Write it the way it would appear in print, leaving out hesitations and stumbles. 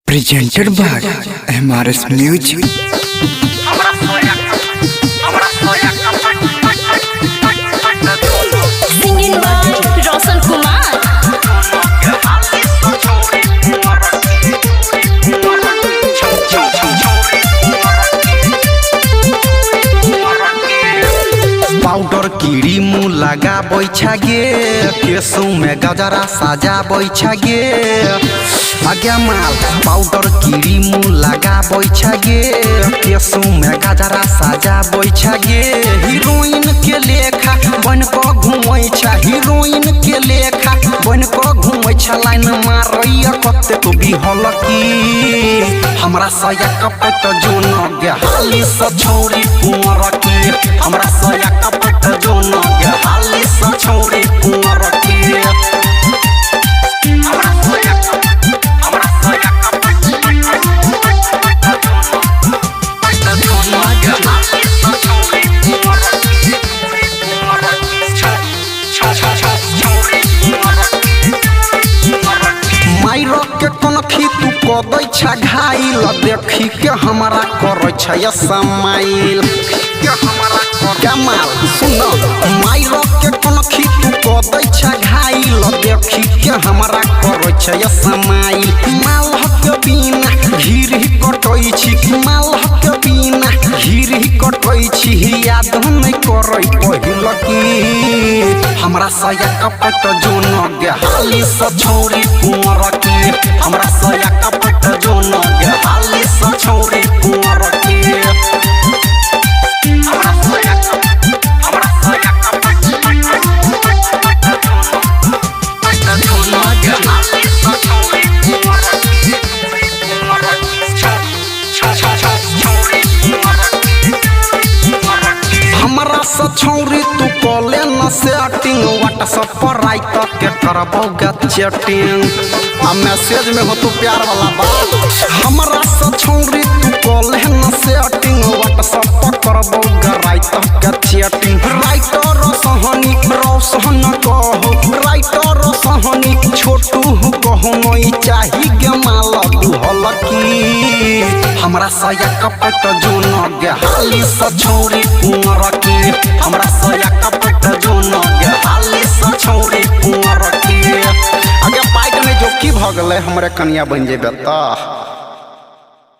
Presented by MRS Music. Singing by Roshan Kumar. Powder कीड़ी मुँह लगा बैठा गे केसू में गजरा साजा बैठा गे आगे माल पाउडर कीड़ी मुँह लगा बैठा गे केसू में गजरा साजा बैठा गे हीरोइन के लेखा बन को घूमै छ हीरोइन के लेखा बन को घूमै छ लाइन मारैया कते तो बिहल की हमरा सया कपट जो न गे हाली स छोरी कुंवर के हमरा सया कपट जो न गे हाली स छोरी कुंवर के हमरा सया कपट जो न गे हाली स छोरी कुंवर के माइरो के कनखी तू कदै छ घायल देखी के हमरा करै छ समाइल के हमरा कमाल सुन माइरो के कनखी तू कदै छ घायल देखी के हमरा करै छ समाइल माल के बिना घीर ही कटै छी माल के बिना घीर ही कटै छी याद नै करै पहिल की हमरा सया कपट जो न गे हाली स छोरी कुंवर के हमरा सया कपट जो न गे हाली स छोरी कुंवर के हमरा सया कपट जो न गे हाली स छोरी कुंवर के हमरा स छोरी तू कॉले न सेटिंग व्हाट्सएप पर रात के करबो गे चैटिंग आ मैसेज में हो तू प्यार वाला बात हमरा स छोरी तू कॉले न सेटिंग व्हाट्सएप पर करबो गे रात के चैटिंग राइटर सहनी रोशन कहो राइटर सहनी छोटू कहो नई चाही गे माल दुहल की हमरा सया कपट जो न गे हाली स छोरी कुंवर के हमरा सया कपट जो न गे हाली स छोरी कुंवर के आगे पाइट में जो की भ गेलै हमरे कन्या बन जेबे त